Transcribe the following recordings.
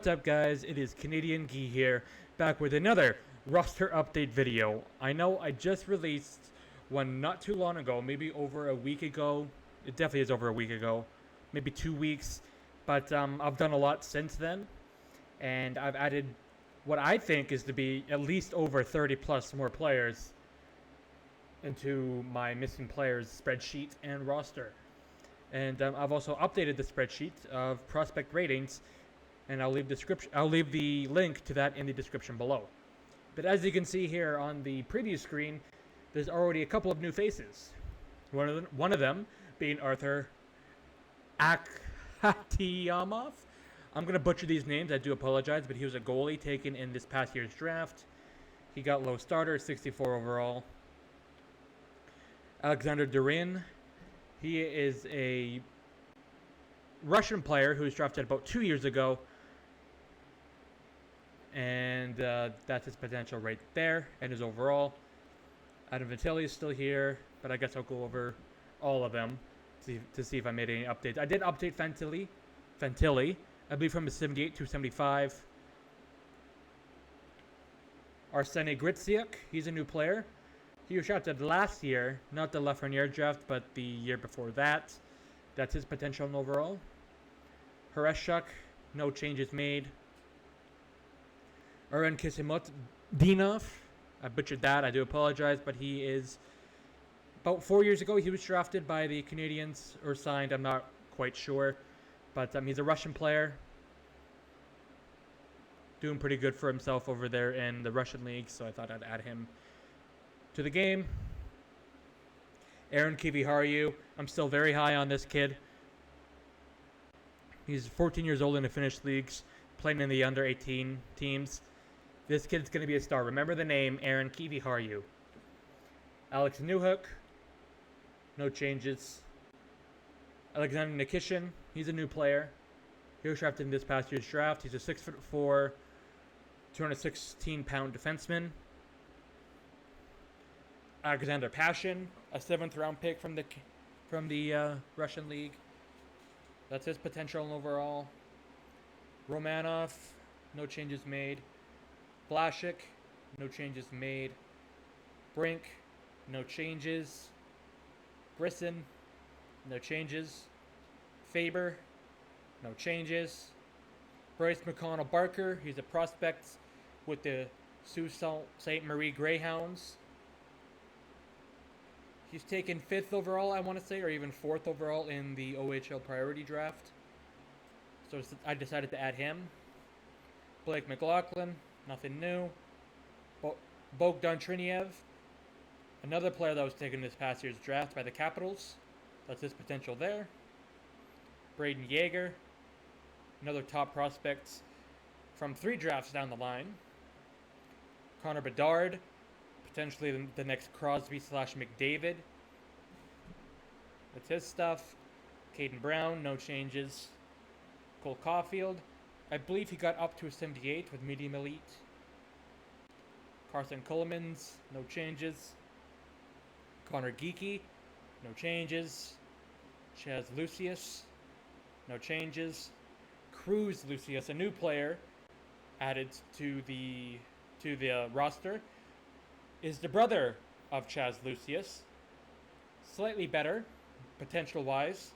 What's up, guys? It is Canadian Guy here, back with another roster update video. I know I just released one not too long ago, maybe over a week ago. It definitely is over a week ago, maybe 2 weeks. But I've done a lot since then, and I've added what I think is to be at least over 30 plus more players into my missing players spreadsheet and roster. And I've also updated the spreadsheet of prospect ratings, and I'll leave the link to that in the description below. But as you can see here on the preview screen, there's already a couple of new faces. One of them being Arthur Akhatiyamov. I'm going to butcher these names, I do apologize, but he was a goalie taken in this past year's draft. He got low starter, 64 overall. Alexander Durin. He is a Russian player who was drafted about 2 years ago. And that's his potential right there and his overall. Adam Vintilli is still here, but I guess I'll go over all of them to see if I made any updates. I did update Vintilli, I believe from a 78 to 75. Arseny Gritsyuk, he's a new player. He was drafted last year, not the Lafreniere draft, but the year before that. That's his potential in overall. Horeshchuk, no changes made. Aren Kisimotdinov, I butchered that, I do apologize, but he is about 4 years ago. He was drafted by the Canadians, or signed, I'm not quite sure. But he's a Russian player. Doing pretty good for himself over there in the Russian league, so I thought I'd add him to the game. Aaron Kiviharju, I'm still very high on this kid. He's 14 years old in the Finnish leagues, playing in the under 18 teams. This kid's going to be a star. Remember the name, Aaron Kiviharju. Alex Newhook, no changes. Alexander Nikishin, he's a new player. He was drafted in this past year's draft. He's a 6'4", 216-pound defenseman. Alexander Pashin, a 7th round pick from the Russian league. That's his potential overall. Romanov, no changes made. Blasik, no changes made. Brink, no changes. Brisson, no changes. Faber, no changes. Bryce McConnell-Barker, he's a prospect with the Sault Ste. Marie Greyhounds. He's taken 5th overall, I want to say, or even 4th overall in the OHL priority draft. So I decided to add him. Blake McLaughlin, nothing new. Bogdan Triniev, another player that was taken this past year's draft by the Capitals. That's his potential there. Braden Yeager, another top prospect from 3 drafts down the line. Connor Bedard, potentially the next Crosby/McDavid. That's his stuff. Caden Brown, no changes. Cole Caulfield, I believe he got up to a 78 with medium elite. Carson Cullimans, no changes. Connor Geeky, no changes. Chaz Lucius, no changes. Cruz Lucius, a new player added to the roster, is the brother of Chaz Lucius. Slightly better, potential-wise.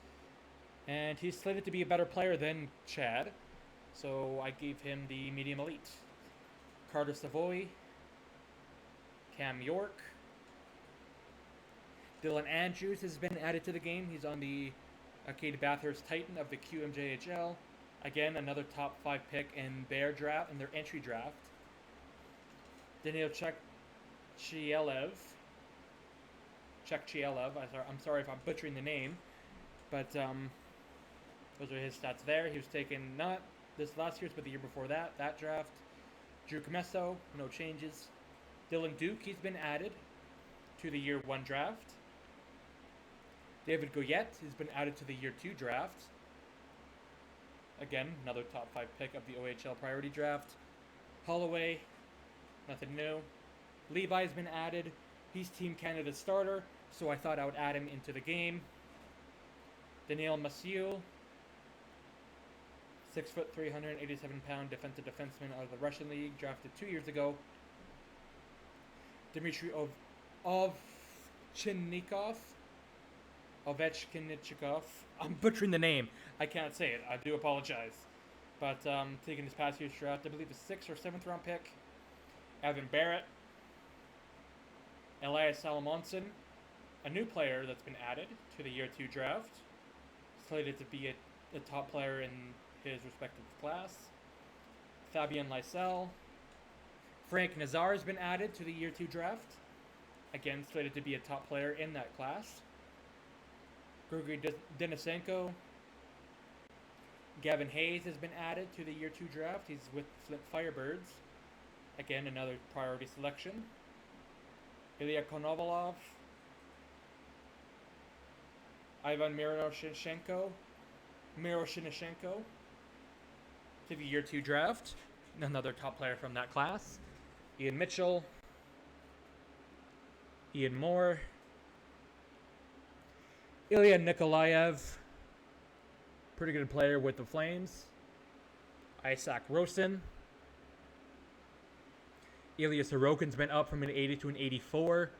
And he's slated to be a better player than Chad. So I gave him the medium elite. Carter Savoy. Cam York. Dylan Andrews has been added to the game. He's on the Arcade Bathurst Titan of the QMJHL. Again, another top 5 pick in their draft, in their entry draft. Daniil Chekchielev. I'm sorry if I'm butchering the name, but those are his stats there. He was taken not this last year's, but the year before that draft. Drew Comesso, no changes. Dylan Duke, he's been added to the year 1 draft. David Goyette has been added to the year 2 draft. Again, another top 5 pick of the OHL priority draft. Holloway, nothing new. Levi's been added. He's Team Canada starter, so I thought I would add him into the game. Daniel Massieu, 6 foot, 387-pound defensive defenseman out of the Russian league, drafted 2 years ago. Dmitry Ovchkinnikov. I'm butchering the name. I can't say it. I do apologize. But taking this past year's draft, I believe a 6th or 7th round pick. Evan Barrett. Elias Salomonson. A new player that's been added to the year 2 draft. Slated to be a top player in his respective class. Fabien Lysell. Frank Nazar has been added to the year 2 draft. Again, slated to be a top player in that class. Grigory Denisenko. Gavin Hayes has been added to the year 2 draft. He's with Flint Firebirds. Again, another priority selection. Ilya Konovalov. Ivan Miroshnichenko to the year 2 draft. Another top player from that class. Ian Mitchell. Ian Moore. Ilya Nikolaev. Pretty good player with the Flames. Isaac Rosen. Ilya Sorokin's been up from an 80 to an 84.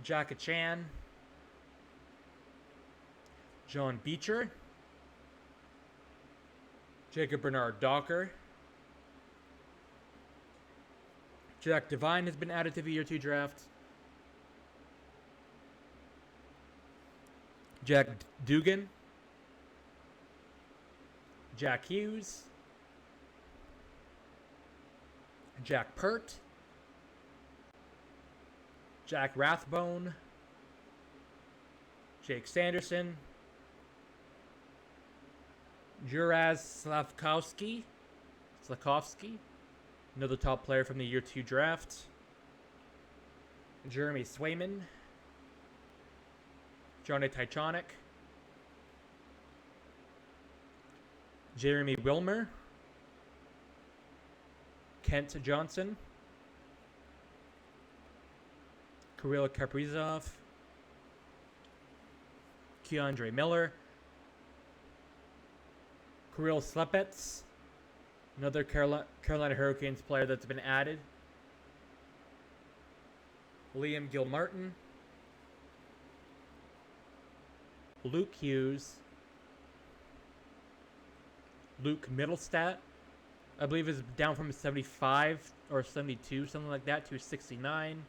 Jack Chan. John Beecher. Jacob Bernard Docker. Jack Devine has been added to the year 2 draft. Jack Dugan. Jack Hughes. Jack Pert. Jack Rathbone. Jake Sanderson. Juraz Slavkovsky, another top player from the year 2 draft. Jeremy Swayman. Johnny Tychonik. Jeremy Wilmer. Kent Johnson. Kirill Kaprizov. Keandre Miller. Kirill Slepets, another Carolina Hurricanes player that's been added. Liam Gilmartin. Luke Hughes. Luke Middlestat, I believe is down from 75 or 72, something like that, to 69.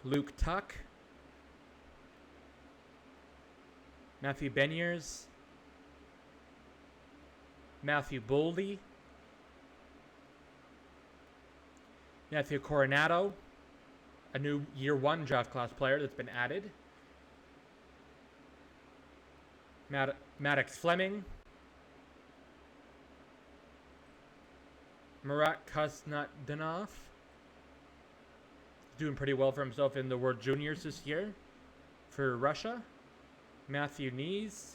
Luke Tuck. Matthew Beniers. Matthew Boldy. Matthew Coronado, a new year 1 draft class player that's been added. Maddox Fleming. Marat Kusnatdinov. Doing pretty well for himself in the World Juniors this year for Russia. Matthew Nees.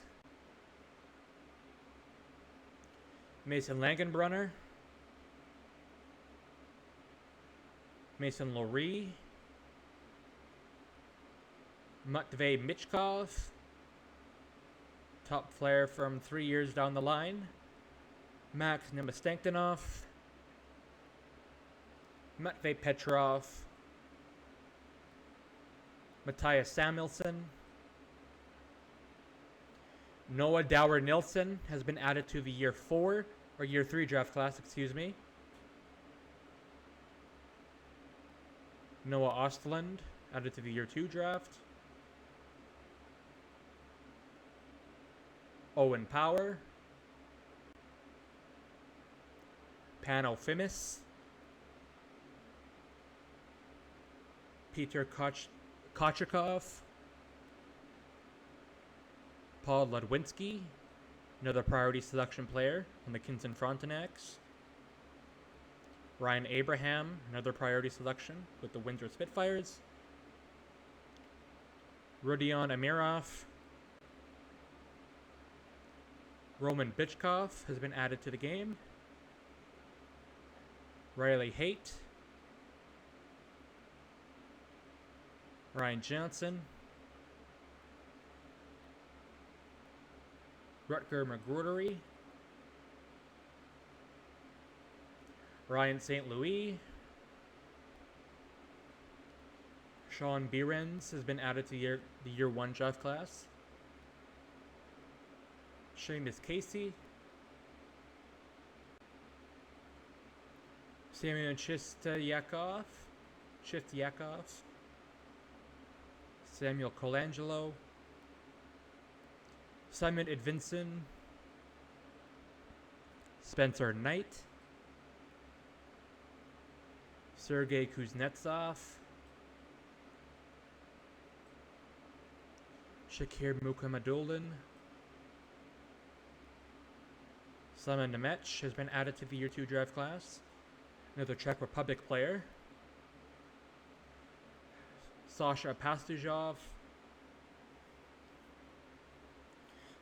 Mason Langenbrunner. Mason Laurie. Matvey Michkov. Top player from 3 years down the line. Max Nemastenkinov. Matvey Petrov. Matthias Samuelson. Noah Dower Nilsson has been added to the year 4 or year 3 draft class, excuse me. Noah Ostland added to the year 2 draft. Owen Power. Pano Fimis. Peter Kochikov. Paul Ludwinski, another priority selection player on the Kinston Frontenacs. Ryan Abraham, another priority selection with the Windsor Spitfires. Rodion Amirov. Roman Bichkov has been added to the game. Riley Haight. Ryan Johnson. Rutger McGrodery, Ryan St. Louis, Sean Behrens has been added to the year 1 draft class, Seamus Casey, Samuel Chistyakov, Samuel Colangelo, Simon Edvinson, Spencer Knight, Sergei Kuznetsov, Shakir Mukhamadullin, Simon Nemec has been added to the year 2 draft class, another Czech Republic player, Sasha Pastujov,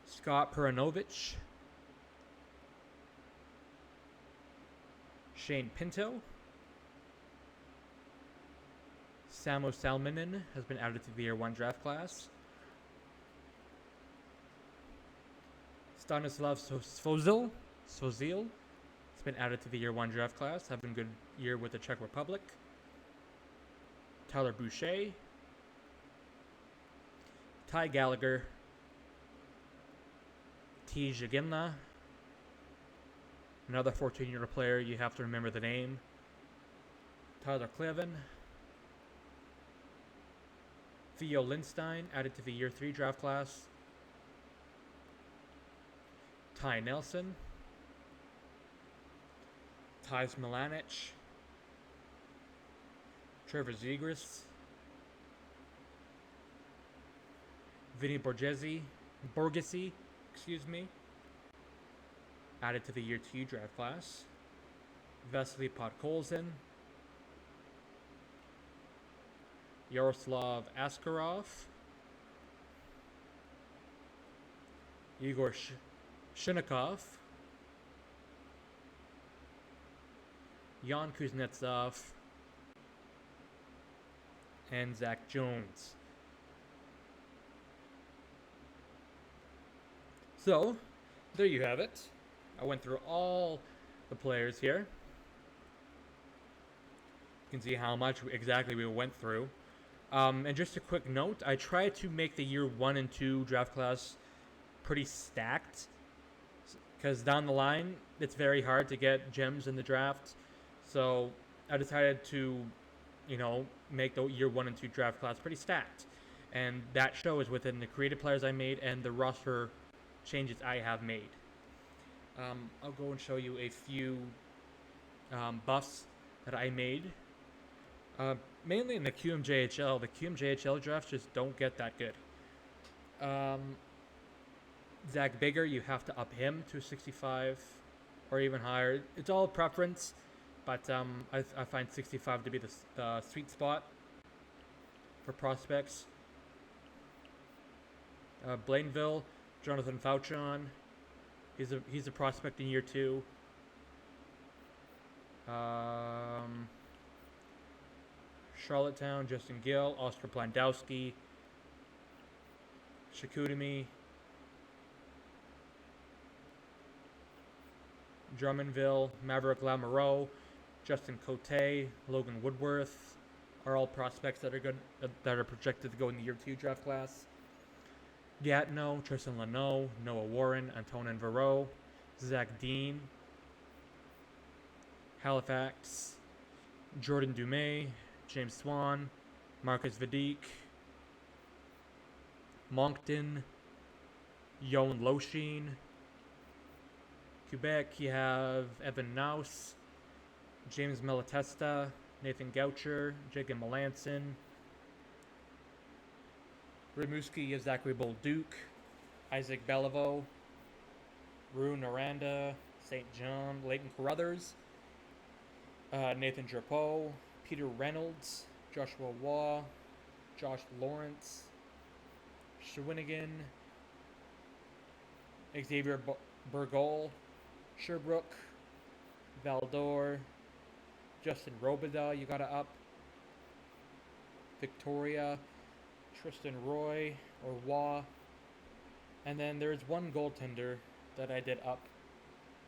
Scott Peranovich, Shane Pinto, Samo Salminen has been added to the year 1 draft class, Stanislav Svozil has been added to the year 1 draft class, having a good year with the Czech Republic, Tyler Boucher, Ty Gallagher, T. Jagimna, another 14-year-old player, you have to remember the name, Tyler Clevin, Theo Lindstein, added to the year 3 draft class, Ty Nelson, Tyus Milanich, Trevor Zegras, Vinny Borgesi, added to the year 2 draft class, Vasily Podkolzin, Yaroslav Askarov, Igor Shinikov, Jan Kuznetsov, and Zach Jones. So, there you have it. I went through all the players here. You can see how much exactly we went through. And just a quick note, I tried to make the year 1 and 2 draft class pretty stacked, because down the line, it's very hard to get gems in the draft. So I decided to, make the year 1 and 2 draft class pretty stacked. And that shows within the creative players I made and the roster changes I have made. I'll go and show you a few buffs that I made. Mainly in the QMJHL. The QMJHL drafts just don't get that good. Zach Bigger, you have to up him to 65 or even higher. It's all preference, but I find 65 to be the sweet spot for prospects. Blainville, Jonathan Fauchon, he's a prospect in year 2. Charlottetown, Justin Gill, Oscar Plandowski, Shakutami, Drummondville, Maverick Lamoureux, Justin Cote, Logan Woodworth are all prospects that are projected to go in the year 2 draft class. Gatineau, Tristan Leno, Noah Warren, Antonin Varro, Zach Dean, Halifax, Jordan Dumais, James Swan, Marcus Vidic, Moncton, Yoan Losheen. Quebec, you have Evan Naus, James Malatesta, Nathan Goucher, Jacob Melanson. Rimouski, you have Zachary Bolduc, Isaac Beliveau, Rue Naranda, St. John, Leighton Carruthers, Nathan Drapeau, Peter Reynolds, Joshua Waugh, Josh Lawrence, Shawinigan, Xavier Burgol, Sherbrooke, Valdor, Justin Robida, you gotta up, Victoria, Tristan Roy, or Waugh, And then there's one goaltender that I did up,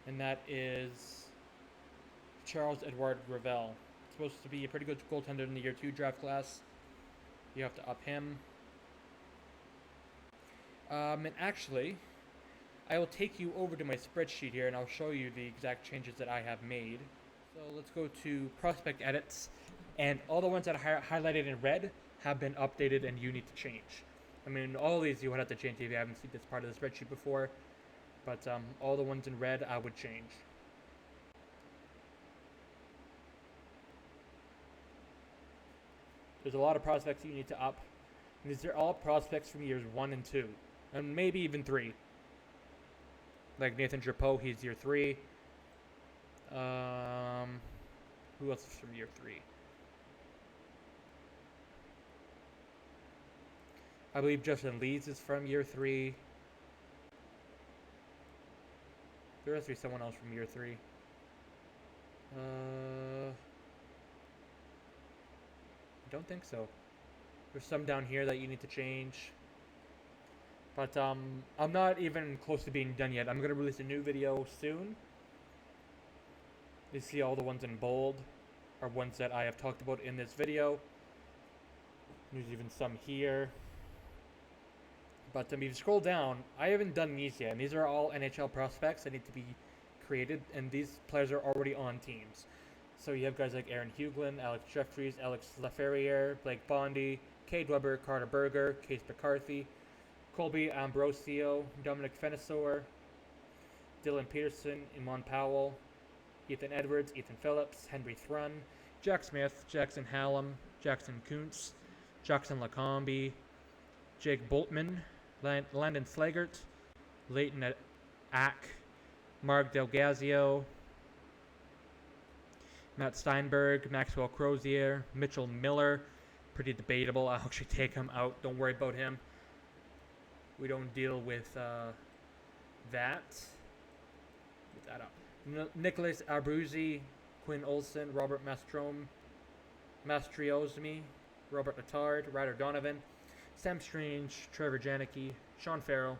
and that is Charles Edouard Gravel. Supposed to be a pretty good goaltender in the year 2 draft class. You have to up him. And actually, I will take you over to my spreadsheet here and I'll show you the exact changes that I have made. So let's go to prospect edits, and all the ones that are highlighted in red have been updated and you need to change. I mean, all of these you would have to change if you haven't seen this part of the spreadsheet before, but all the ones in red I would change. There's a lot of prospects you need to up. And these are all prospects from years 1 and 2, and maybe even 3. Like Nathan Drapeau, he's year 3. Who else is from year 3? I believe Justin Leeds is from year 3. There has to be someone else from year 3. I don't think so. There's some down here that you need to change. But I'm not even close to being done yet. I'm going to release a new video soon. You see all the ones in bold are ones that I have talked about in this video. There's even some here. But if you scroll down, I haven't done these yet. And these are all NHL prospects that need to be created. And these players are already on teams. So you have guys like Aaron Huglin, Alex Jeffries, Alex Laferriere, Blake Bondi, Cade Weber, Carter Berger, Case McCarthy, Colby Ambrosio, Dominic Fenisor, Dylan Peterson, Iman Powell, Ethan Edwards, Ethan Phillips, Henry Thrun, Jack Smith, Jackson Hallam, Jackson Kuntz, Jackson Lacombe, Jake Boltman, Landon Slagert, Leighton Ack, Mark Delgazio, Matt Steinberg, Maxwell Crozier, Mitchell Miller. Pretty debatable. I'll actually take him out. Don't worry about him. We don't deal with that. Get that up. Nicholas Abruzzi, Quinn Olson, Robert Mastriosmi, Robert Attard, Ryder Donovan, Sam Strange, Trevor Janicki, Sean Farrell,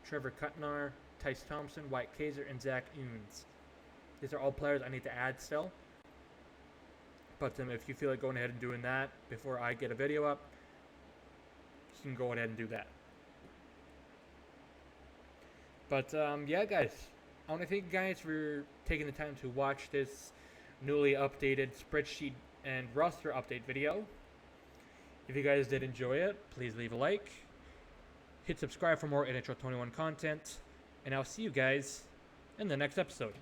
Trevor Kutnar, Tice Thompson, White Kaiser, and Zach Unes. These are all players I need to add still. But if you feel like going ahead and doing that before I get a video up, you can go ahead and do that. But yeah, guys, I want to thank you guys for taking the time to watch this newly updated spreadsheet and roster update video. If you guys did enjoy it, please leave a like. Hit subscribe for more NHL 21 content. And I'll see you guys in the next episode.